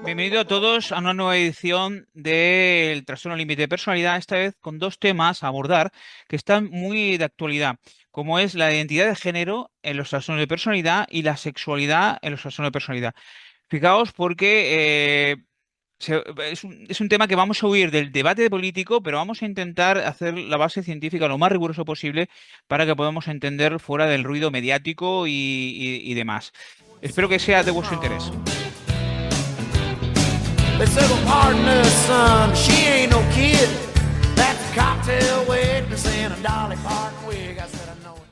Bienvenido a todos a una nueva edición del Trastorno Límite de Personalidad, esta vez con dos temas a abordar que están muy de actualidad, como es la identidad de género en los trastornos de personalidad y la sexualidad en los trastornos de personalidad. Fijaos porque es un tema que vamos a huir del debate político, pero vamos a intentar hacer la base científica lo más riguroso posible para que podamos entender fuera del ruido mediático y demás. Espero que sea de vuestro interés. They said, well, pardon us, son, she ain't no kid. That's a cocktail waitress and a Dolly Parton wig. I said, I know it.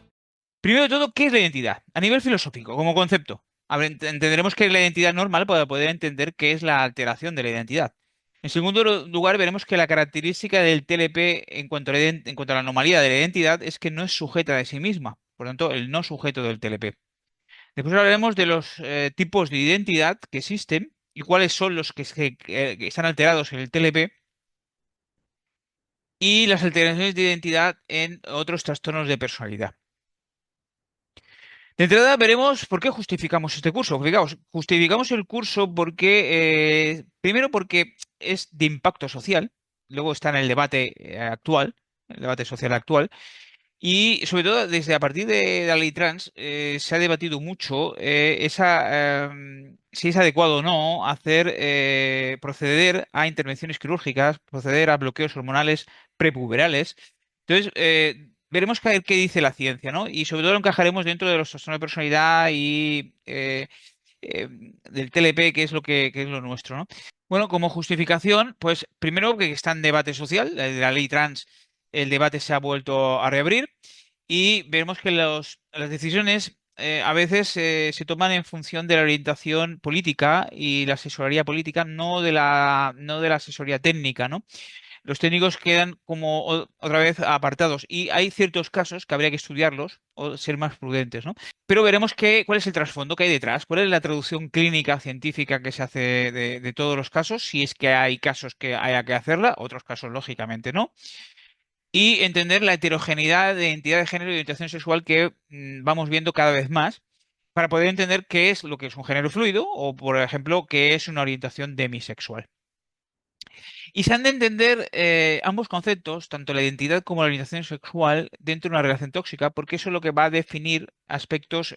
Primero de todo, ¿qué es la identidad? A nivel filosófico, como concepto. A ver, entenderemos qué es la identidad normal para poder entender qué es la alteración de la identidad. En segundo lugar, veremos que la característica del TLP en cuanto a la anomalía de la identidad es que no es sujeta de sí misma, por lo tanto, el no sujeto del TLP. Después hablaremos de los tipos de identidad que existen y cuáles son los que están alterados en el TLP y las alteraciones de identidad en otros trastornos de personalidad. De entrada veremos por qué justificamos este curso. Fijaos, justificamos el curso porque, primero porque es de impacto social, luego está en el debate actual, el debate social actual, y sobre todo desde a partir de la ley trans se ha debatido mucho si es adecuado o no hacer proceder a intervenciones quirúrgicas, proceder a bloqueos hormonales prepuberales. Entonces, veremos qué dice la ciencia, ¿no? Y sobre todo lo encajaremos dentro de los trastornos de personalidad y eh, del TLP, que es que es lo nuestro, ¿no? Bueno, como justificación, pues primero que está en debate social, la ley trans, el debate se ha vuelto a reabrir y vemos que las decisiones a veces se toman en función de la orientación política y la asesoría política, no de la asesoría técnica, ¿no? Los técnicos quedan como otra vez apartados y hay ciertos casos que habría que estudiarlos o ser más prudentes, ¿no? Pero veremos cuál es el trasfondo que hay detrás, cuál es la traducción clínica científica que se hace de todos los casos, si es que hay casos que haya que hacerla, otros casos lógicamente no, y entender la heterogeneidad de identidad de género y orientación sexual que vamos viendo cada vez más para poder entender qué es lo que es un género fluido o, por ejemplo, qué es una orientación demisexual. Y se han de entender ambos conceptos, tanto la identidad como la orientación sexual, dentro de una relación tóxica, porque eso es lo que va a definir aspectos,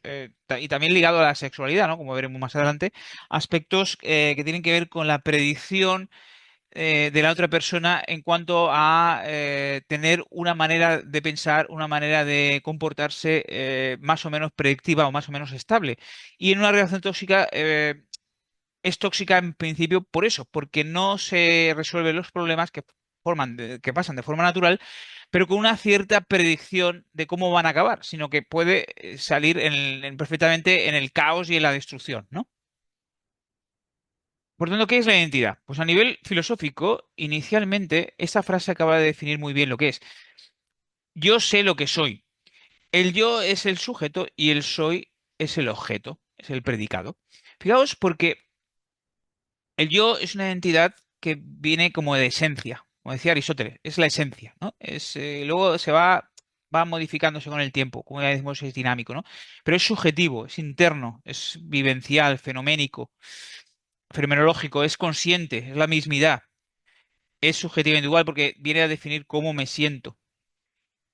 y también ligado a la sexualidad, ¿no? Como veremos más adelante, aspectos que tienen que ver con la predicción de la otra persona en cuanto a tener una manera de pensar, una manera de comportarse más o menos predictiva o más o menos estable. Y en una relación tóxica es tóxica en principio por eso, porque no se resuelven los problemas que pasan de forma natural, pero con una cierta predicción de cómo van a acabar, sino que puede salir perfectamente en el caos y en la destrucción, ¿no? Por tanto, ¿qué es la identidad? Pues a nivel filosófico, inicialmente, esta frase acaba de definir muy bien lo que es. Yo sé lo que soy. El yo es el sujeto y el soy es el objeto, es el predicado. Fijaos, porque el yo es una entidad que viene como de esencia, como decía Aristóteles, es la esencia, ¿no? Luego va modificándose con el tiempo, como ya decimos, es dinámico, ¿no? Pero es subjetivo, es interno, es vivencial, fenomenológico, es consciente, es la mismidad, es subjetiva individual porque viene a definir cómo me siento.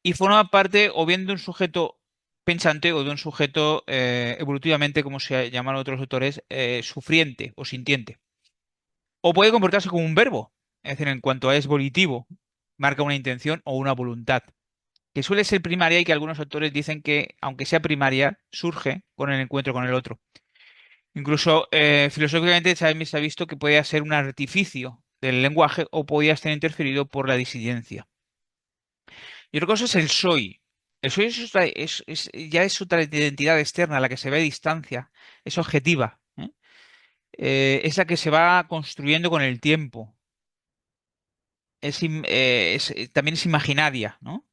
Y forma parte o bien de un sujeto pensante o de un sujeto evolutivamente, como se llaman otros autores, sufriente o sintiente. O puede comportarse como un verbo, es decir, en cuanto a es volitivo, marca una intención o una voluntad, que suele ser primaria y que algunos autores dicen que, aunque sea primaria, surge con el encuentro con el otro. Incluso filosóficamente se ha visto que podía ser un artificio del lenguaje o podía estar interferido por la disidencia. Y otra cosa es el soy. El soy ya es otra identidad externa, la que se ve a distancia, es objetiva, ¿eh? Es la que se va construyendo con el tiempo. También es imaginaria, ¿no?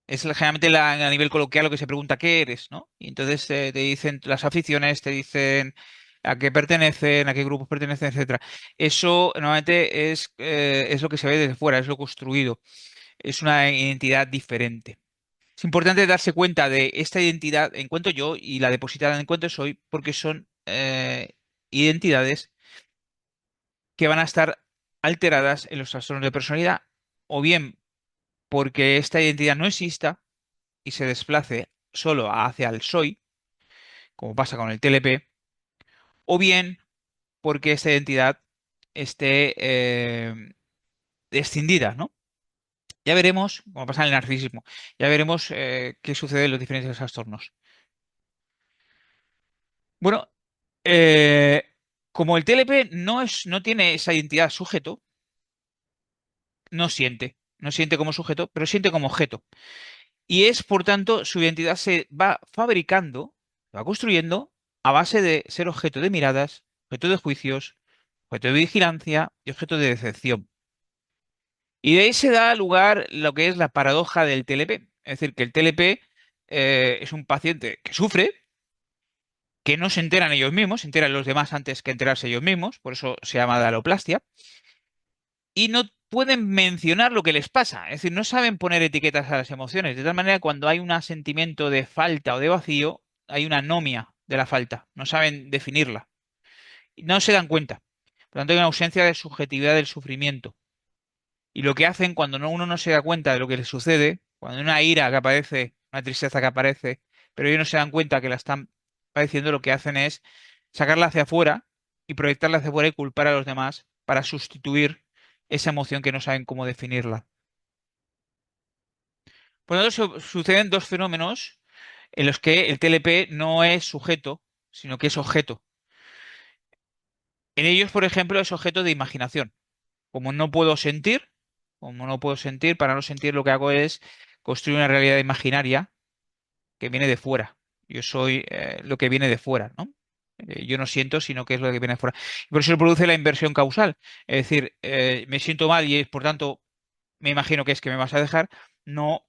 Es generalmente a nivel coloquial lo que se pregunta qué eres, ¿no? Y entonces te dicen las aficiones, te dicen a qué pertenecen, a qué grupos pertenecen, etcétera. Eso normalmente es lo que se ve desde fuera, es lo construido. Es una identidad diferente. Es importante darse cuenta de esta identidad en cuanto yo y la depositada en cuanto soy, porque son identidades que van a estar alteradas en los trastornos de personalidad, o bien porque esta identidad no exista y se desplace solo hacia el soy, como pasa con el TLP, o bien porque esta identidad esté escindida, ¿no? Ya veremos, como pasa en el narcisismo, ya veremos qué sucede en los diferentes trastornos. Bueno, eh, como el TLP no tiene esa identidad sujeto, no siente como sujeto, pero siente como objeto. Y es, por tanto, su identidad se va fabricando, se va construyendo a base de ser objeto de miradas, objeto de juicios, objeto de vigilancia y objeto de decepción. Y de ahí se da lugar lo que es la paradoja del TLP. Es decir, que el TLP es un paciente que sufre, que no se enteran ellos mismos, se enteran los demás antes que enterarse ellos mismos, por eso se llama de aloplastia, y no pueden mencionar lo que les pasa, es decir, no saben poner etiquetas a las emociones, de tal manera que cuando hay un sentimiento de falta o de vacío, hay una anomia de la falta, no saben definirla, no se dan cuenta. Por lo tanto, hay una ausencia de subjetividad del sufrimiento. Y lo que hacen cuando uno no se da cuenta de lo que les sucede, cuando hay una ira que aparece, una tristeza que aparece, pero ellos no se dan cuenta que la están padeciendo, lo que hacen es sacarla hacia afuera y proyectarla hacia afuera y culpar a los demás para sustituir esa emoción que no saben cómo definirla. Por lo tanto, suceden dos fenómenos en los que el TLP no es sujeto, sino que es objeto. En ellos, por ejemplo, es objeto de imaginación. Como no puedo sentir, como no puedo sentir, para no sentir lo que hago es construir una realidad imaginaria que viene de fuera. Yo soy lo que viene de fuera, ¿no? Yo no siento, sino que es lo que viene de fuera. Y por eso se produce la inversión causal. Es decir, me siento mal y por tanto me imagino que es que me vas a dejar. No,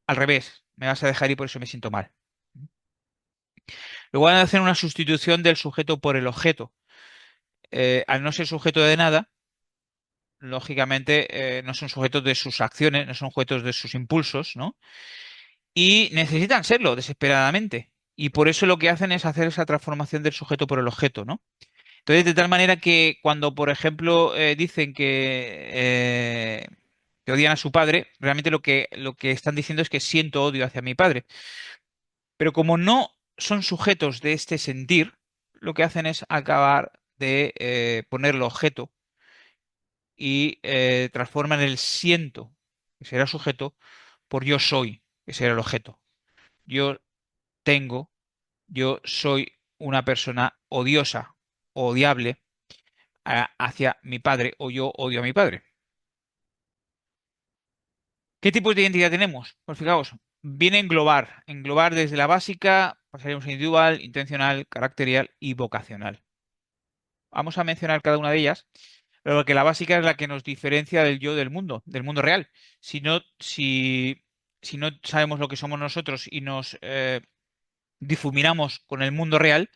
al revés, me vas a dejar y por eso me siento mal. Luego van a hacer una sustitución del sujeto por el objeto. Al no ser sujeto de nada, lógicamente no son sujetos de sus acciones, no son sujetos de sus impulsos, ¿no? Y necesitan serlo desesperadamente. Y por eso lo que hacen es hacer esa transformación del sujeto por el objeto, ¿no? Entonces, de tal manera que cuando, por ejemplo, dicen que odian a su padre, realmente lo que están diciendo es que siento odio hacia mi padre. Pero como no son sujetos de este sentir, lo que hacen es acabar de ponerlo objeto y transforman el siento, que será sujeto, por yo soy, que será el objeto. Yo tengo, yo soy una persona odiosa, odiable hacia mi padre o yo odio a mi padre. ¿Qué tipos de identidad tenemos? Pues fijaos, viene a englobar desde la básica, pasaríamos a individual, intencional, caracterial y vocacional. Vamos a mencionar cada una de ellas, pero que la básica es la que nos diferencia del yo del mundo real. Si no sabemos lo que somos nosotros y nos difuminamos con el mundo real,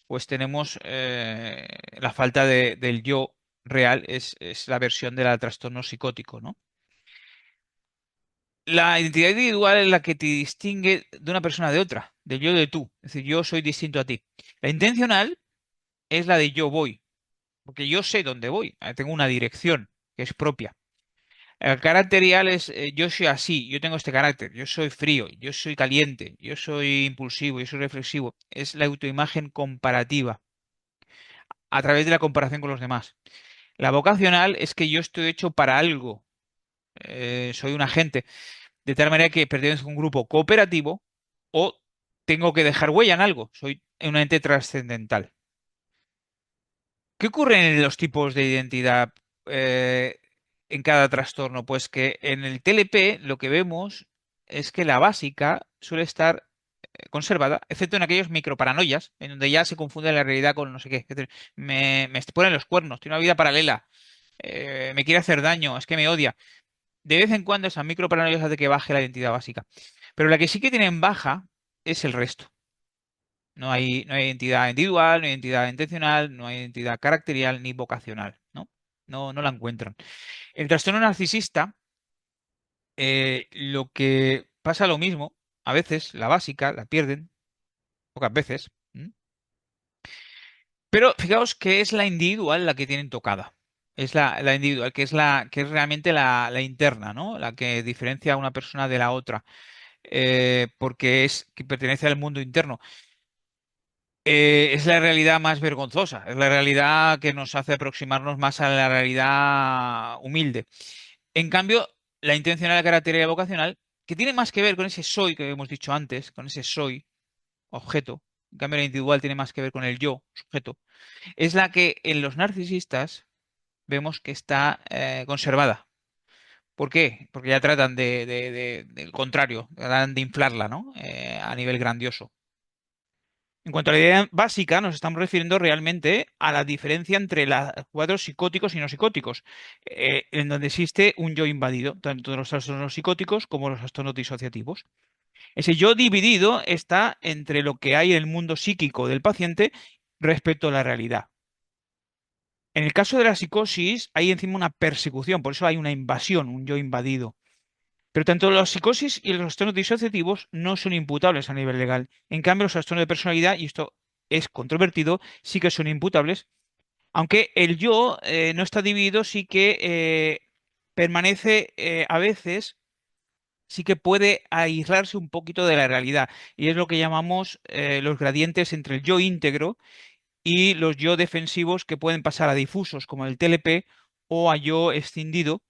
pues tenemos la falta del yo real, es la versión del trastorno psicótico, ¿no? La identidad individual es la que te distingue de una persona de otra, del yo de tú. Es decir, yo soy distinto a ti. La intencional es la de yo voy, porque yo sé dónde voy, tengo una dirección que es propia. El caracterial es yo soy así, yo tengo este carácter, yo soy frío, yo soy caliente, yo soy impulsivo, yo soy reflexivo. Es la autoimagen comparativa a través de la comparación con los demás. La vocacional es que yo estoy hecho para algo, soy un agente, de tal manera que pertenezco a un grupo cooperativo o tengo que dejar huella en algo, soy un ente trascendental. ¿Qué ocurre en los tipos de identidad eh, en cada trastorno? Pues que en el TLP lo que vemos es que la básica suele estar conservada, excepto en aquellos microparanoias, en donde ya se confunde la realidad con no sé qué. Es decir, me ponen los cuernos, tiene una vida paralela, me quiere hacer daño, es que me odia. De vez en cuando esas microparanoias hace que baje la identidad básica. Pero la que sí que tienen baja es el resto. No hay identidad individual, no hay identidad intencional, no hay identidad caracterial ni vocacional, ¿no? No la encuentran. El trastorno narcisista Lo que pasa lo mismo, a veces la básica la pierden, pocas veces. ¿M? Pero fijaos que es la individual la que tienen tocada. Es la individual, que es realmente la interna, ¿no? La que diferencia a una persona de la otra, porque es que pertenece al mundo interno. Es la realidad más vergonzosa, es la realidad que nos hace aproximarnos más a la realidad humilde. En cambio, la intencional, característica vocacional, que tiene más que ver con ese soy que hemos dicho antes, con ese soy, objeto, en cambio la individual tiene más que ver con el yo, sujeto, es la que en los narcisistas vemos que está conservada. ¿Por qué? Porque ya tratan del contrario, tratan de inflarla, ¿no? A nivel grandioso. En cuanto a la idea básica, nos estamos refiriendo realmente a la diferencia entre los cuadros psicóticos y no psicóticos, en donde existe un yo invadido, tanto de los trastornos psicóticos como los trastornos disociativos. Ese yo dividido está entre lo que hay en el mundo psíquico del paciente respecto a la realidad. En el caso de la psicosis, hay encima una persecución, por eso hay una invasión, un yo invadido. Pero tanto la psicosis y los trastornos disociativos no son imputables a nivel legal. En cambio, los trastornos de personalidad, y esto es controvertido, sí que son imputables, aunque el yo no está dividido, sí que permanece a veces, sí que puede aislarse un poquito de la realidad. Y es lo que llamamos los gradientes entre el yo íntegro y los yo defensivos que pueden pasar a difusos, como el TLP, o a yo escindido,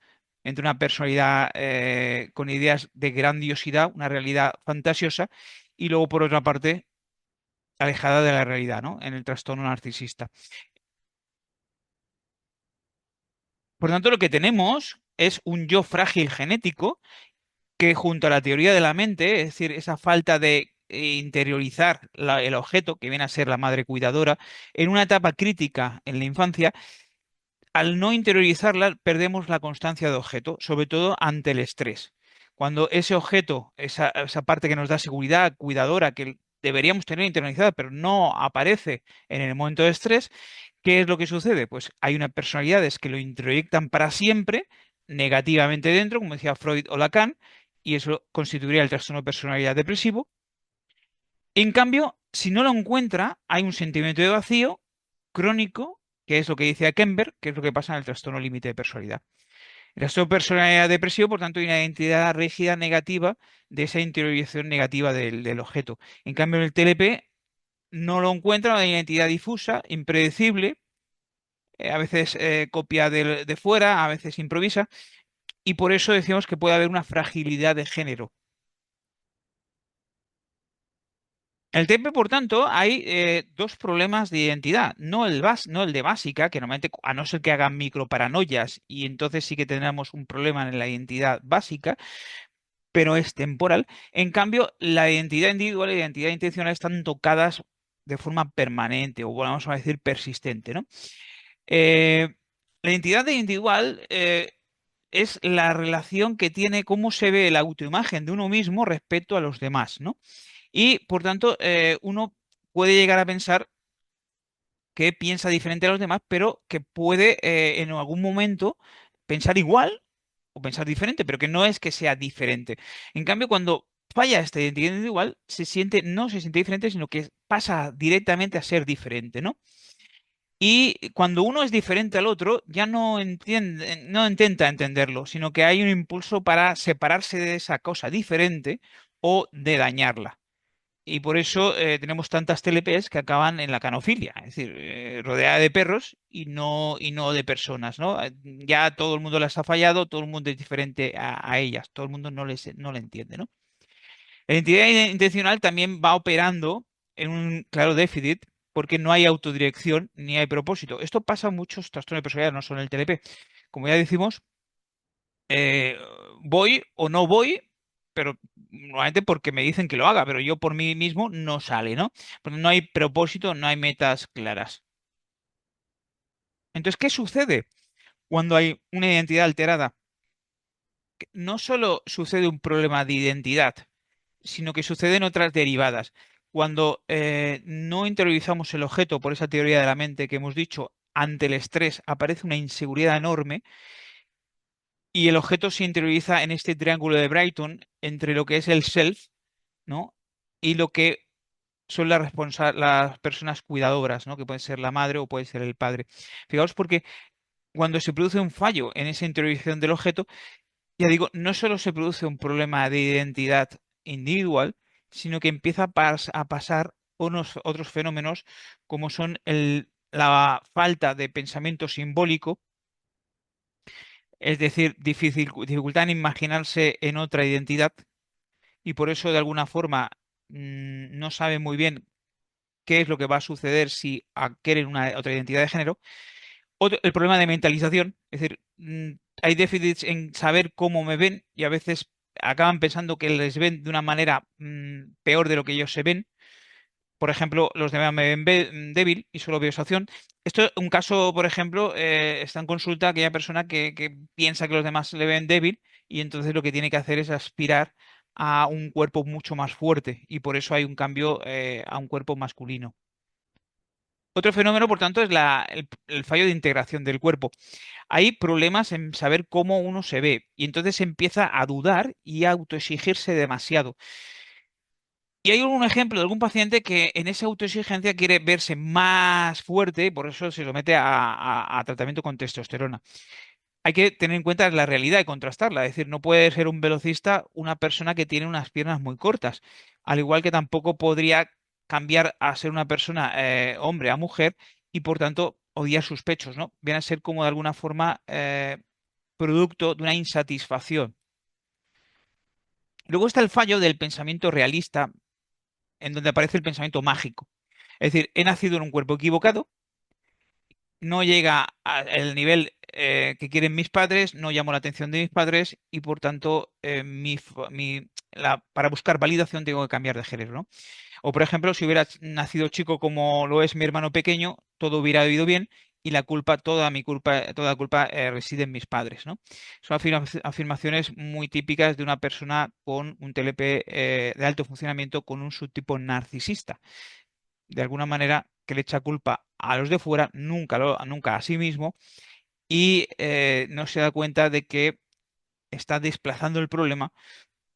entre una personalidad con ideas de grandiosidad, una realidad fantasiosa, y luego, por otra parte, alejada de la realidad, ¿no? En el trastorno narcisista. Por tanto, lo que tenemos es un yo frágil genético que, junto a la teoría de la mente, es decir, esa falta de interiorizar el objeto, que viene a ser la madre cuidadora, en una etapa crítica en la infancia, al no interiorizarla, perdemos la constancia de objeto, sobre todo ante el estrés. Cuando ese objeto, esa parte que nos da seguridad, cuidadora, que deberíamos tener interiorizada, pero no aparece en el momento de estrés, ¿qué es lo que sucede? Pues hay unas personalidades que lo introyectan para siempre negativamente dentro, como decía Freud o Lacan, y eso constituiría el trastorno de personalidad depresivo. En cambio, si no lo encuentra, hay un sentimiento de vacío crónico, que es lo que dice Kemper, que es lo que pasa en el trastorno límite de personalidad. El trastorno de personalidad depresivo, por tanto, hay una identidad rígida negativa de esa interiorización negativa del objeto. En cambio, en el TLP no lo encuentra, una identidad difusa, impredecible, a veces copia de fuera, a veces improvisa, y por eso decimos que puede haber una fragilidad de género. En el TP, por tanto, hay dos problemas de identidad. No el de básica, que normalmente, a no ser que hagan microparanoias, y entonces sí que tendremos un problema en la identidad básica, pero es temporal. En cambio, la identidad individual y la identidad intencional están tocadas de forma permanente, o vamos a decir persistente, ¿no? Eh, la identidad individual es la relación que tiene, cómo se ve la autoimagen de uno mismo respecto a los demás, ¿no? Y por tanto, uno puede llegar a pensar que piensa diferente a los demás, pero que puede en algún momento pensar igual o pensar diferente, pero que no es que sea diferente. En cambio, cuando falla esta identidad individual, no se siente diferente, sino que pasa directamente a ser diferente, ¿no? Y cuando uno es diferente al otro, ya no entiende, no intenta entenderlo, sino que hay un impulso para separarse de esa cosa diferente o de dañarla. Y por eso tenemos tantas TLPs que acaban en la canofilia, es decir, rodeada de perros y no de personas, ¿no? Ya todo el mundo las ha fallado, todo el mundo es diferente a ellas, todo el mundo no le entiende, ¿no? La identidad intencional también va operando en un claro déficit porque no hay autodirección ni hay propósito. Esto pasa en muchos trastornos de personalidad, no solo en el TLP. Como ya decimos, eh, voy o no voy, pero normalmente porque me dicen que lo haga, pero yo por mí mismo no sale, ¿no? Porque no hay propósito, no hay metas claras. Entonces, ¿qué sucede cuando hay una identidad alterada? Que no solo sucede un problema de identidad, sino que suceden otras derivadas. Cuando no interiorizamos el objeto por esa teoría de la mente que hemos dicho, ante el estrés aparece una inseguridad enorme y el objeto se interioriza en este triángulo de Brighton entre lo que es el self, ¿no? Y lo que son las personas cuidadoras, ¿no? Que puede ser la madre o puede ser el padre. Fijaos porque cuando se produce un fallo en esa interiorización del objeto, ya digo, no solo se produce un problema de identidad individual, sino que empieza a pasar unos otros fenómenos como son la falta de pensamiento simbólico, es decir, dificultad en imaginarse en otra identidad y por eso de alguna forma no sabe muy bien qué es lo que va a suceder si adquieren una otra identidad de género. El problema de mentalización, es decir, hay déficits en saber cómo me ven y a veces acaban pensando que les ven de una manera peor de lo que ellos se ven. Por ejemplo, los demás me ven débil y solo veo esa opción. Esto es un caso, por ejemplo, está en consulta aquella persona que piensa que los demás le ven débil y entonces lo que tiene que hacer es aspirar a un cuerpo mucho más fuerte y por eso hay un cambio a un cuerpo masculino. Otro fenómeno, por tanto, es el fallo de integración del cuerpo. Hay problemas en saber cómo uno se ve y entonces se empieza a dudar y a autoexigirse demasiado. Y hay un ejemplo de algún paciente que en esa autoexigencia quiere verse más fuerte y por eso se somete a tratamiento con testosterona. Hay que tener en cuenta la realidad y contrastarla. Es decir, no puede ser un velocista una persona que tiene unas piernas muy cortas. Al igual que tampoco podría cambiar a ser una persona hombre a mujer y por tanto odiar sus pechos, ¿no? Viene a ser como de alguna forma producto de una insatisfacción. Luego está el fallo del pensamiento realista, en donde aparece el pensamiento mágico. Es decir, he nacido en un cuerpo equivocado, no llega al nivel que quieren mis padres, no llamo la atención de mis padres y por tanto para buscar validación tengo que cambiar de género, ¿no? O por ejemplo, si hubiera nacido chico como lo es mi hermano pequeño, todo hubiera ido bien y la culpa, toda mi culpa, toda la culpa reside en mis padres, ¿no? Son afirmaciones muy típicas de una persona con un TLP de alto funcionamiento con un subtipo narcisista. De alguna manera que le echa culpa a los de fuera, nunca a sí mismo, y no se da cuenta de que está desplazando el problema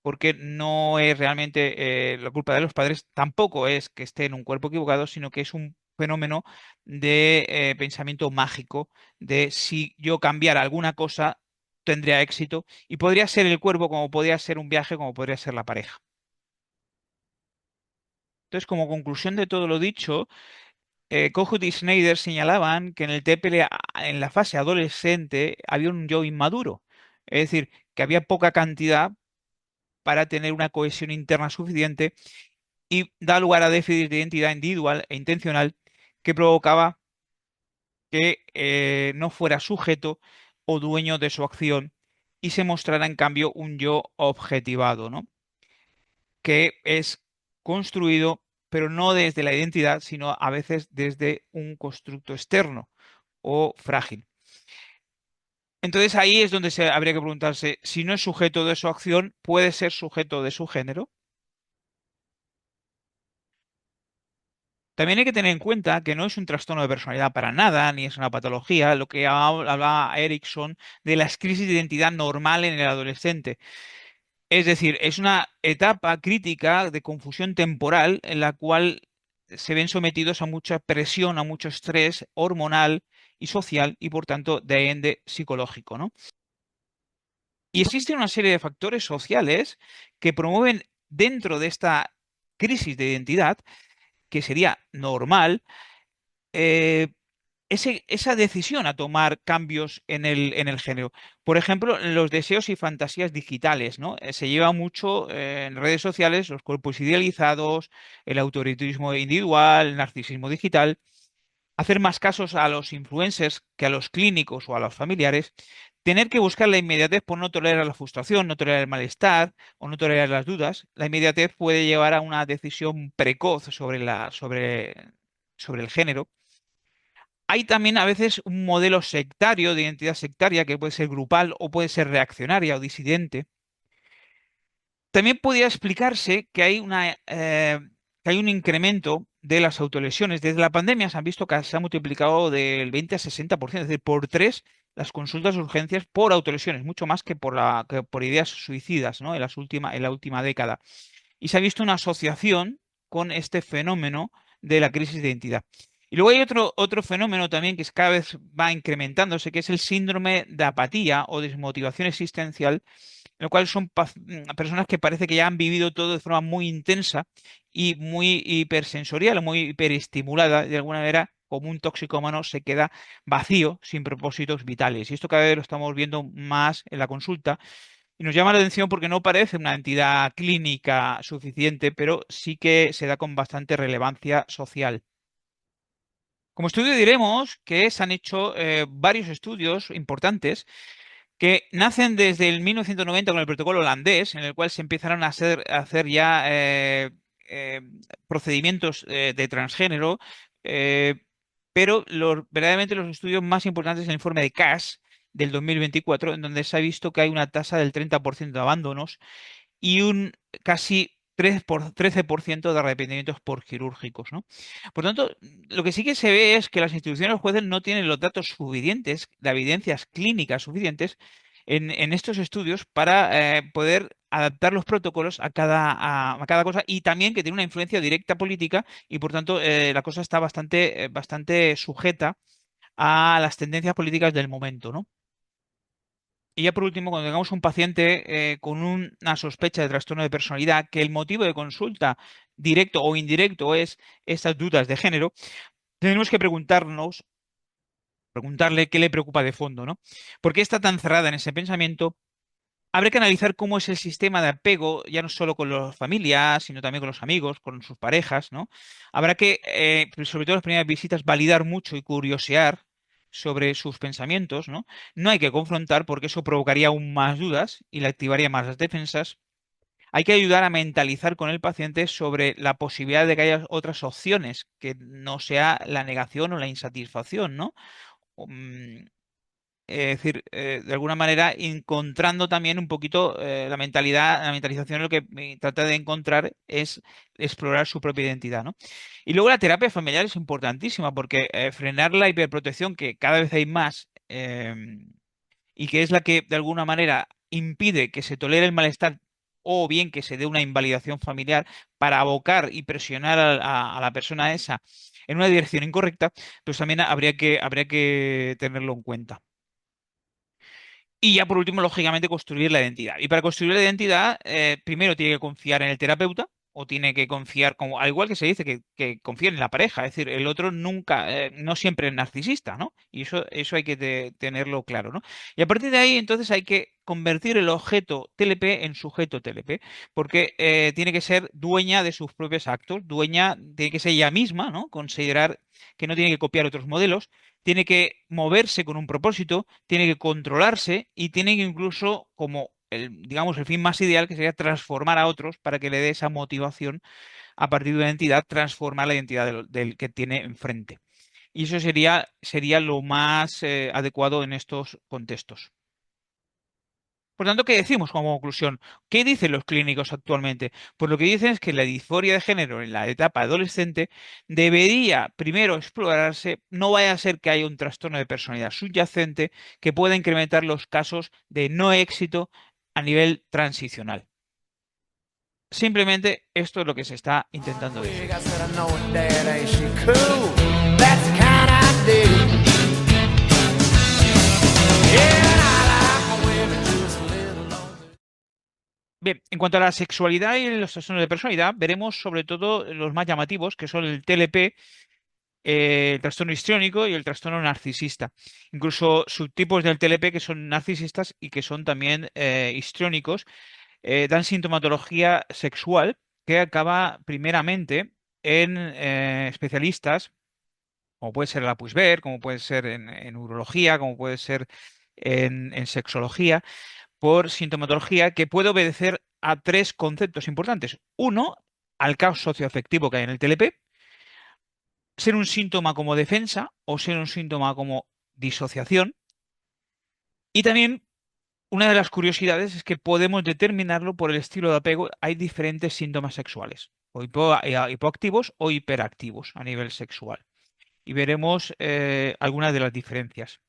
porque no es realmente la culpa de los padres, tampoco es que esté en un cuerpo equivocado, sino que es un fenómeno de pensamiento mágico, de si yo cambiara alguna cosa, tendría éxito, y podría ser el cuerpo, como podría ser un viaje, como podría ser la pareja. Entonces, como conclusión de todo lo dicho, Kohut y Schneider señalaban que en el TPL en la fase adolescente había un yo inmaduro, es decir, que había poca cantidad para tener una cohesión interna suficiente y da lugar a déficits de identidad individual e intencional que provocaba que no fuera sujeto o dueño de su acción y se mostrara en cambio un yo objetivado, ¿no? Que es construido, pero no desde la identidad, sino a veces desde un constructo externo o frágil. Entonces ahí es donde habría que preguntarse, si no es sujeto de su acción, ¿puede ser sujeto de su género? También hay que tener en cuenta que no es un trastorno de personalidad para nada, ni es una patología, lo que hablaba Erickson de las crisis de identidad normal en el adolescente. Es decir, es una etapa crítica de confusión temporal en la cual se ven sometidos a mucha presión, a mucho estrés hormonal y social y por tanto de ende psicológico, ¿no? Y existe una serie de factores sociales que promueven dentro de esta crisis de identidad, que sería normal, eh, esa decisión a tomar cambios en el género. Por ejemplo, los deseos y fantasías digitales, ¿no? Se lleva mucho en redes sociales los cuerpos idealizados, el autoritarismo individual, el narcisismo digital. Hacer más casos a los influencers que a los clínicos o a los familiares, tener que buscar la inmediatez por no tolerar la frustración, no tolerar el malestar o no tolerar las dudas. La inmediatez puede llevar a una decisión precoz sobre el género. Hay también a veces un modelo sectario de identidad sectaria que puede ser grupal o puede ser reaccionaria o disidente. También podría explicarse que hay un incremento de las autolesiones. Desde la pandemia se han visto que se ha multiplicado del 20 a 60%, es decir, por 3 las consultas de urgencias por autolesiones, mucho más que por ideas suicidas, ¿no? En la última década. Y se ha visto una asociación con este fenómeno de la crisis de identidad. Y luego hay otro fenómeno también que cada vez va incrementándose, que es el síndrome de apatía o desmotivación existencial, en lo cual son personas que parece que ya han vivido todo de forma muy intensa y muy hipersensorial, muy hiperestimulada, de alguna manera, como un toxicómano se queda vacío, sin propósitos vitales. Y esto cada vez lo estamos viendo más en la consulta. Y nos llama la atención porque no parece una entidad clínica suficiente, pero sí que se da con bastante relevancia social. Como estudio diremos que se han hecho varios estudios importantes que nacen desde el 1990 con el protocolo holandés, en el cual se empezaron a hacer ya eh, procedimientos de transgénero, eh, pero verdaderamente los estudios más importantes es el informe de CAS del 2024, en donde se ha visto que hay una tasa del 30% de abandonos y un casi 13% de arrepentimientos por quirúrgicos, ¿no? Por tanto, lo que sí que se ve es que las instituciones jueces no tienen los datos suficientes, de evidencias clínicas suficientes en estos estudios para poder adaptar los protocolos a cada cosa y también que tiene una influencia directa política y por tanto la cosa está bastante sujeta a las tendencias políticas del momento, ¿no? Y ya por último, cuando tengamos un paciente con una sospecha de trastorno de personalidad, que el motivo de consulta directo o indirecto es estas dudas de género, tenemos que preguntarle qué le preocupa de fondo, ¿no? ¿Por qué está tan cerrada en ese pensamiento? Habrá que analizar cómo es el sistema de apego, ya no solo con las familias, sino también con los amigos, con sus parejas, ¿no? Habrá que, sobre todo en las primeras visitas, validar mucho y curiosear sobre sus pensamientos, ¿no? No hay que confrontar porque eso provocaría aún más dudas y le activaría más las defensas. Hay que ayudar a mentalizar con el paciente sobre la posibilidad de que haya otras opciones, que no sea la negación o la insatisfacción, ¿no? Mm, es decir, de alguna manera encontrando también un poquito la mentalización lo que trata de encontrar es explorar su propia identidad, ¿no? Y luego la terapia familiar es importantísima porque frenar la hiperprotección que cada vez hay más y que es la que de alguna manera impide que se tolere el malestar o bien que se dé una invalidación familiar para abocar y presionar a la persona esa en una dirección incorrecta, pues también habría que tenerlo en cuenta. Y ya por último, lógicamente, construir la identidad. Y para construir la identidad, primero tiene que confiar en el terapeuta o tiene que confiar, como, al igual que se dice que confíen en la pareja. Es decir, el otro nunca, no siempre es narcisista, ¿no? Y eso hay que tenerlo claro, ¿no? Y a partir de ahí, entonces, hay que convertir el objeto TLP en sujeto TLP, porque tiene que ser dueña de sus propios actos, tiene que ser ella misma, ¿no? Considerar que no tiene que copiar otros modelos, tiene que moverse con un propósito, tiene que controlarse y tiene que incluso, como digamos, el fin más ideal, que sería transformar a otros para que le dé esa motivación a partir de una identidad, transformar la identidad del que tiene enfrente. Y eso sería lo más adecuado en estos contextos. Por tanto, ¿qué decimos como conclusión? ¿Qué dicen los clínicos actualmente? Pues lo que dicen es que la disforia de género en la etapa adolescente debería primero explorarse, no vaya a ser que haya un trastorno de personalidad subyacente que pueda incrementar los casos de no éxito a nivel transicional. Simplemente esto es lo que se está intentando decir. I said, I know it, Dad, ain't she cool? That's the kind I dig. Yeah, and I like my women just a little lonely. Bien, en cuanto a la sexualidad y los trastornos de personalidad, veremos sobre todo los más llamativos, que son el TLP, el trastorno histriónico y el trastorno narcisista. Incluso subtipos del TLP que son narcisistas y que son también histriónicos, dan sintomatología sexual que acaba primeramente en especialistas, como puede ser la Puigvert, como puede ser en urología, como puede ser en sexología, por sintomatología que puede obedecer a tres conceptos importantes. Uno, al caos socioafectivo que hay en el TLP, ser un síntoma como defensa o ser un síntoma como disociación. Y también una de las curiosidades es que podemos determinarlo por el estilo de apego. Hay diferentes síntomas sexuales, o hipoactivos o hiperactivos a nivel sexual. Y veremos algunas de las diferencias.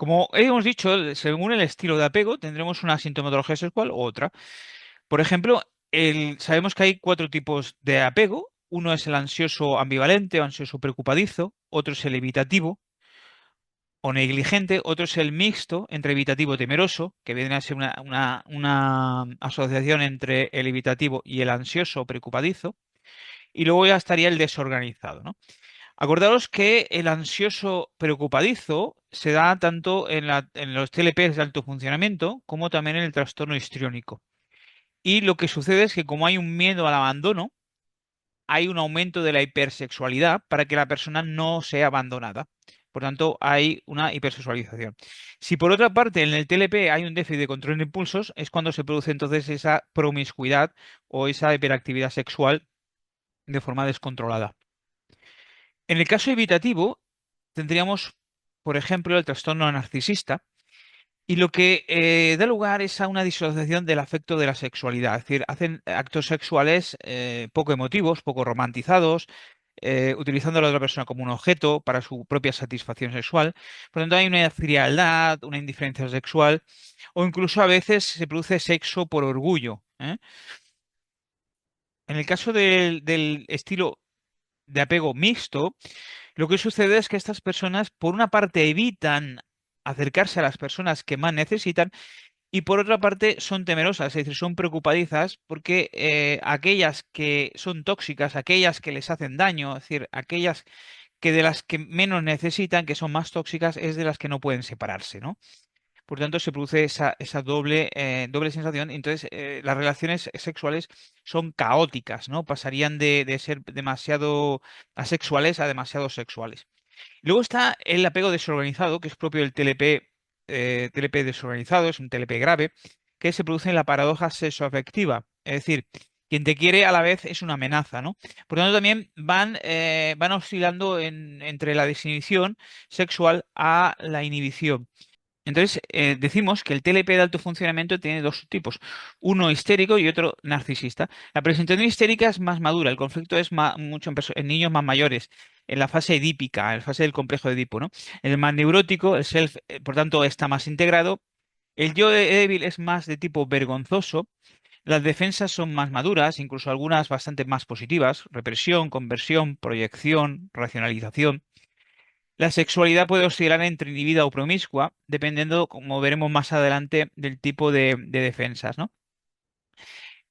Como hemos dicho, según el estilo de apego, tendremos una sintomatología sexual u otra. Por ejemplo, sabemos que hay cuatro tipos de apego. Uno es el ansioso ambivalente o ansioso preocupadizo, otro es el evitativo o negligente, otro es el mixto entre evitativo y temeroso, que viene a ser una asociación entre el evitativo y el ansioso preocupadizo, y luego ya estaría el desorganizado, ¿no? Acordaros que el ansioso preocupadizo se da tanto en los TLPs de alto funcionamiento como también en el trastorno histriónico. Y lo que sucede es que como hay un miedo al abandono, hay un aumento de la hipersexualidad para que la persona no sea abandonada. Por tanto, hay una hipersexualización. Si por otra parte en el TLP hay un déficit de control de impulsos, es cuando se produce entonces esa promiscuidad o esa hiperactividad sexual de forma descontrolada. En el caso evitativo, tendríamos, por ejemplo, el trastorno narcisista, y lo que da lugar es a una disociación del afecto de la sexualidad. Es decir, hacen actos sexuales poco emotivos, poco romantizados, utilizando a la otra persona como un objeto para su propia satisfacción sexual. Por lo tanto, hay una frialdad, una indiferencia sexual, o incluso a veces se produce sexo por orgullo, ¿eh? En el caso del estilo de apego mixto, lo que sucede es que estas personas, por una parte, evitan acercarse a las personas que más necesitan y por otra parte son temerosas, es decir, son preocupadizas porque aquellas que son tóxicas, aquellas que les hacen daño, es decir, aquellas que de las que menos necesitan, que son más tóxicas, es de las que no pueden separarse, ¿no? Por tanto, se produce esa doble sensación. Entonces, las relaciones sexuales son caóticas, ¿no? Pasarían de ser demasiado asexuales a demasiado sexuales. Luego está el apego desorganizado, que es propio del TLP, TLP desorganizado, es un TLP grave, que se produce en la paradoja sexoafectiva. Es decir, quien te quiere a la vez es una amenaza, ¿no? Por lo tanto, también van oscilando entre la desinhibición sexual a la inhibición. Entonces, decimos que el TLP de alto funcionamiento tiene dos subtipos, uno histérico y otro narcisista. La presentación histérica es más madura, el conflicto es mucho en niños más mayores, en la fase edípica, en la fase del complejo de Edipo, ¿no? El más neurótico, el self, por tanto, está más integrado. El yo débil es más de tipo vergonzoso. Las defensas son más maduras, incluso algunas bastante más positivas, represión, conversión, proyección, racionalización. La sexualidad puede oscilar entre inhibida o promiscua, dependiendo, como veremos más adelante, del tipo de defensas, ¿no?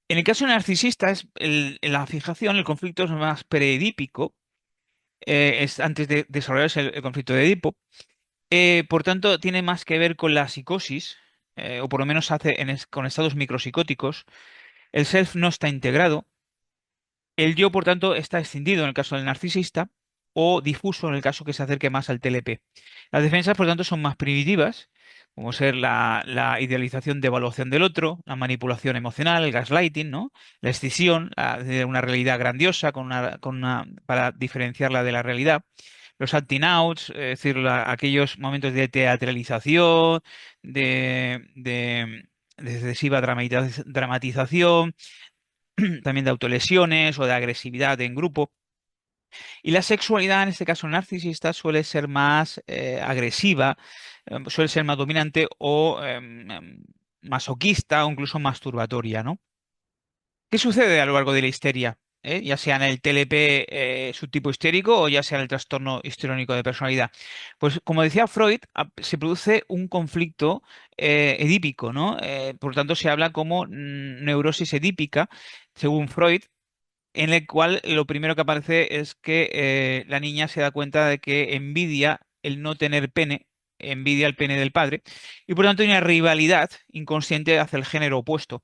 En el caso narcisista, en la fijación, el conflicto es más preedípico, es antes de desarrollarse el conflicto de Edipo. Por tanto, tiene más que ver con la psicosis, o por lo menos hace con estados micropsicóticos. El self no está integrado. El yo, por tanto, está escindido en el caso del narcisista o difuso en el caso que se acerque más al TLP. Las defensas, por tanto, son más primitivas, como ser la idealización de evaluación del otro, la manipulación emocional, el gaslighting, ¿no? La escisión, de una realidad grandiosa para diferenciarla de la realidad. Los acting outs, es decir, aquellos momentos de teatralización, de excesiva dramatización, también de autolesiones o de agresividad en grupo. Y la sexualidad, en este caso narcisista, suele ser más agresiva, suele ser más dominante o masoquista o incluso masturbatoria, ¿no? ¿Qué sucede a lo largo de la histeria? Ya sea en el TLP subtipo histérico o ya sea en el trastorno histriónico de personalidad. Pues como decía Freud, se produce un conflicto edípico, ¿no? Por lo tanto, se habla como neurosis edípica, según Freud, en el cual lo primero que aparece es que la niña se da cuenta de que envidia el no tener pene, envidia el pene del padre, y por tanto hay una rivalidad inconsciente hacia el género opuesto.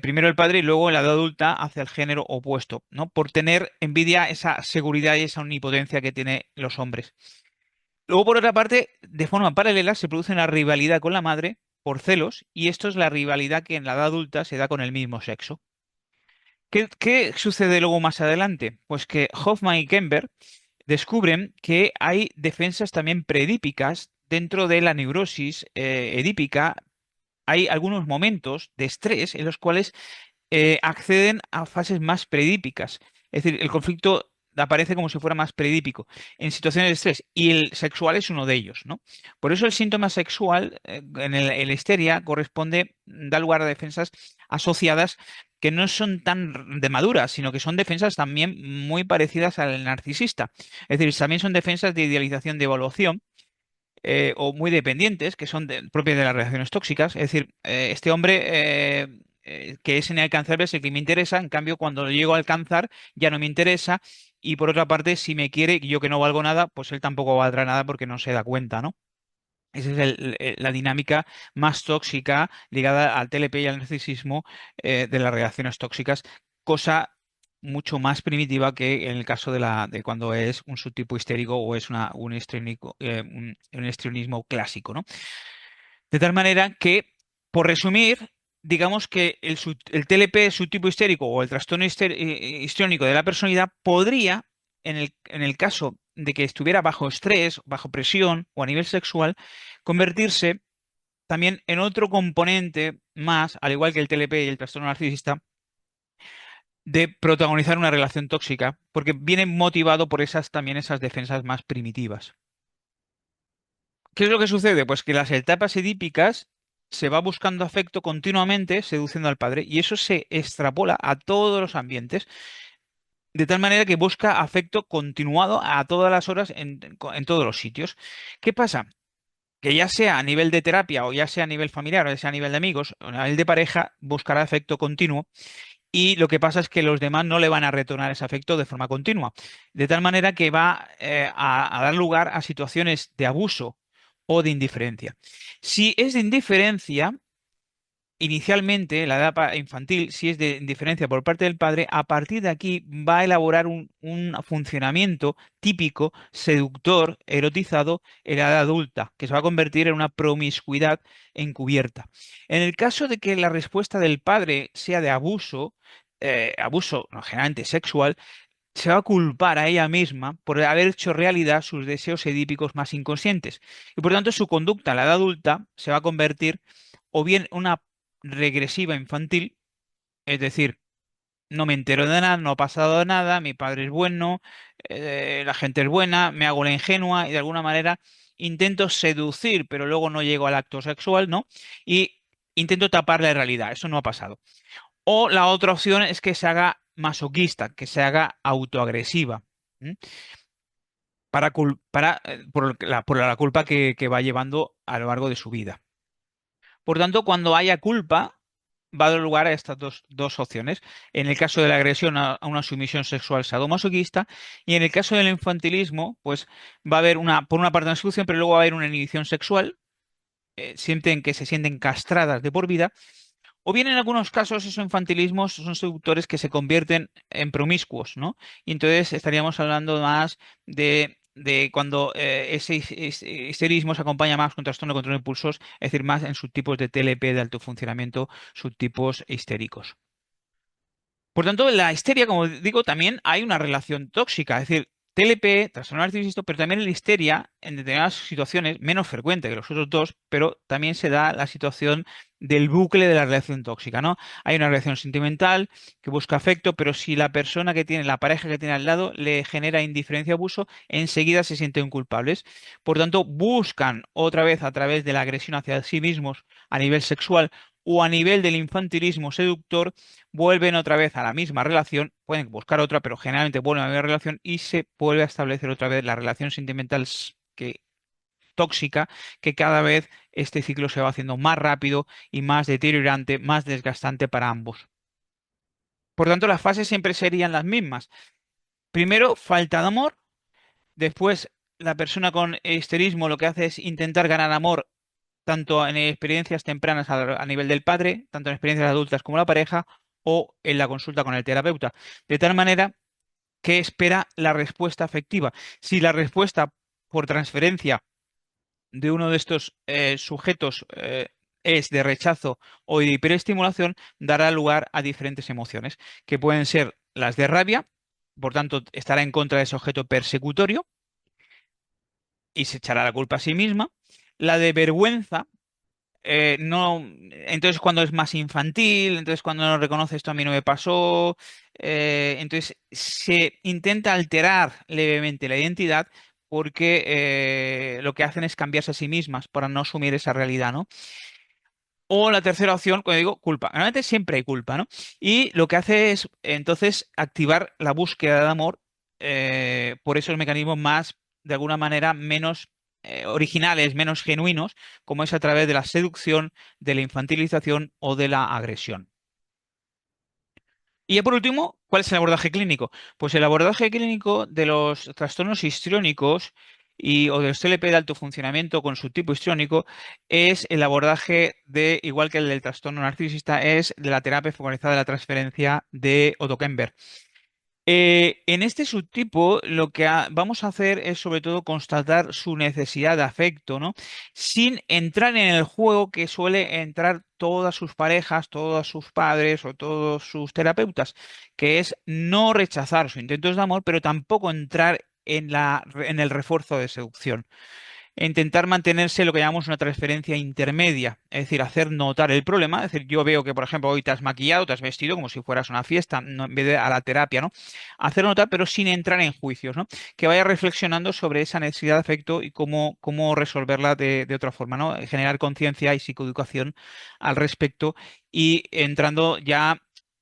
Primero el padre y luego en la edad adulta hacia el género opuesto, ¿no? Por tener envidia esa seguridad y esa omnipotencia que tienen los hombres. Luego, por otra parte, de forma paralela se produce una rivalidad con la madre por celos, y esto es la rivalidad que en la edad adulta se da con el mismo sexo. ¿Qué sucede luego más adelante? Pues que Hoffman y Kemper descubren que hay defensas también predípicas dentro de la neurosis edípica. Hay algunos momentos de estrés en los cuales acceden a fases más predípicas. Es decir, el conflicto aparece como si fuera más predípico en situaciones de estrés y el sexual es uno de ellos, ¿no? Por eso el síntoma sexual en la histeria corresponde, da lugar a defensas asociadas que no son tan de maduras, sino que son defensas también muy parecidas al narcisista. Es decir, también son defensas de idealización de evaluación o muy dependientes, que son propias de las relaciones tóxicas. Es decir, este hombre que es inalcanzable es el que me interesa, en cambio, cuando lo llego a alcanzar ya no me interesa. Y por otra parte, si me quiere y yo que no valgo nada, pues él tampoco valdrá nada porque no se da cuenta, ¿no? Esa es la dinámica más tóxica ligada al TLP y al narcisismo de las relaciones tóxicas, cosa mucho más primitiva que en el caso de cuando es un subtipo histérico o es un histrionismo clásico, ¿no? De tal manera que, por resumir, digamos que el TLP subtipo histérico o el trastorno histriónico de la personalidad podría, en el caso de que estuviera bajo estrés, bajo presión o a nivel sexual, convertirse también en otro componente más, al igual que el TLP y el trastorno narcisista, de protagonizar una relación tóxica, porque viene motivado por esas defensas más primitivas. ¿Qué es lo que sucede? Pues que las etapas edípicas se va buscando afecto continuamente, seduciendo al padre, y eso se extrapola a todos los ambientes, de tal manera que busca afecto continuado a todas las horas en todos los sitios. ¿Qué pasa? Que ya sea a nivel de terapia o ya sea a nivel familiar o ya sea a nivel de amigos o a nivel de pareja, buscará afecto continuo y lo que pasa es que los demás no le van a retornar ese afecto de forma continua. De tal manera que va a dar lugar a situaciones de abuso o de indiferencia. Si es de indiferencia, inicialmente, la etapa infantil, si es de indiferencia por parte del padre, a partir de aquí va a elaborar un funcionamiento típico, seductor, erotizado en la edad adulta, que se va a convertir en una promiscuidad encubierta. En el caso de que la respuesta del padre sea de abuso no, generalmente sexual, se va a culpar a ella misma por haber hecho realidad sus deseos edípicos más inconscientes. Y por tanto, su conducta en la edad adulta se va a convertir o bien una regresiva infantil, es decir, no me entero de nada, no ha pasado nada, mi padre es bueno, la gente es buena, me hago la ingenua y de alguna manera intento seducir, pero luego no llego al acto sexual, ¿no? Y intento tapar la realidad, eso no ha pasado. O la otra opción es que se haga masoquista, que se haga autoagresiva. ¿M? Por la culpa que va llevando a lo largo de su vida. Por tanto, cuando haya culpa, va a dar lugar a estas dos opciones. En el caso de la agresión a una sumisión sexual sadomasoquista y en el caso del infantilismo, pues va a haber por una parte una solución, pero luego va a haber una inhibición sexual, sienten que se sienten castradas de por vida, o bien en algunos casos esos infantilismos son seductores que se convierten en promiscuos, ¿no? Y entonces estaríamos hablando más de cuando ese histerismo se acompaña más con trastorno de control de impulsos, es decir, más en subtipos de TLP de alto funcionamiento, subtipos histéricos. Por tanto, en la histeria, como digo, también hay una relación tóxica, es decir, TLP, trastorno narcisista, pero también la histeria, en determinadas situaciones, menos frecuente que los otros dos, pero también se da la situación del bucle de la relación tóxica, ¿no? Hay una relación sentimental que busca afecto, pero si la persona que tiene, la pareja que tiene al lado, le genera indiferencia o abuso, enseguida se sienten culpables. Por tanto, buscan otra vez a través de la agresión hacia sí mismos a nivel sexual o a nivel del infantilismo seductor vuelven otra vez a la misma relación, pueden buscar otra, pero generalmente vuelven a la misma relación y se vuelve a establecer otra vez la relación sentimental tóxica, que cada vez este ciclo se va haciendo más rápido y más deteriorante, más desgastante para ambos. Por tanto, las fases siempre serían las mismas. Primero, falta de amor. Después, la persona con histerismo lo que hace es intentar ganar amor tanto en experiencias tempranas a nivel del padre, tanto en experiencias adultas como la pareja, o en la consulta con el terapeuta. De tal manera que espera la respuesta afectiva. Si la respuesta por transferencia de uno de estos sujetos es de rechazo o de hiperestimulación, dará lugar a diferentes emociones, que pueden ser las de rabia, por tanto, estará en contra de ese objeto persecutorio y se echará la culpa a sí misma, la de vergüenza, no, entonces cuando es más infantil, entonces cuando no reconoce esto a mí no me pasó, entonces se intenta alterar levemente la identidad porque lo que hacen es cambiarse a sí mismas para no asumir esa realidad, ¿no? O la tercera opción, cuando digo culpa. Normalmente siempre hay culpa, ¿no? Y lo que hace es entonces activar la búsqueda de amor por esos mecanismos más, de alguna manera, menos originales, menos genuinos, como es a través de la seducción, de la infantilización o de la agresión. Y ya por último, ¿cuál es el abordaje clínico? Pues el abordaje clínico de los trastornos histriónicos o del CLP de alto funcionamiento con su tipo histriónico es el abordaje de, igual que el del trastorno narcisista, es de la terapia focalizada de la transferencia de Otto Kemper. En este subtipo lo que vamos a hacer es sobre todo constatar su necesidad de afecto, ¿no? Sin entrar en el juego que suele entrar todas sus parejas, todos sus padres o todos sus terapeutas, que es no rechazar sus intentos de amor, pero tampoco entrar en el refuerzo de seducción e intentar mantenerse lo que llamamos una transferencia intermedia, es decir, hacer notar el problema, es decir, yo veo que, por ejemplo, hoy te has maquillado, te has vestido como si fueras a una fiesta, en vez de a la terapia, ¿no? Hacer notar, pero sin entrar en juicios, ¿no? Que vaya reflexionando sobre esa necesidad de afecto y cómo resolverla de otra forma, ¿no? Generar conciencia y psicoeducación al respecto y entrando ya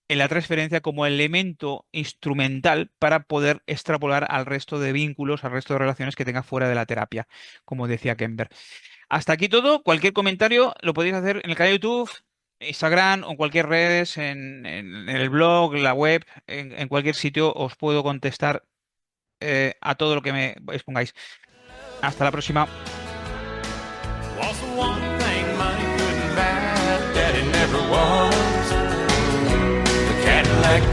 en la transferencia como elemento instrumental para poder extrapolar al resto de vínculos, al resto de relaciones que tenga fuera de la terapia, como decía Kemper. Hasta aquí todo. Cualquier comentario lo podéis hacer en el canal de YouTube, Instagram o cualquier redes, en el blog, la web, en cualquier sitio os puedo contestar a todo lo que me expongáis. Hasta la próxima. Was the one thing money couldn't buy, Daddy never was. The Cadillac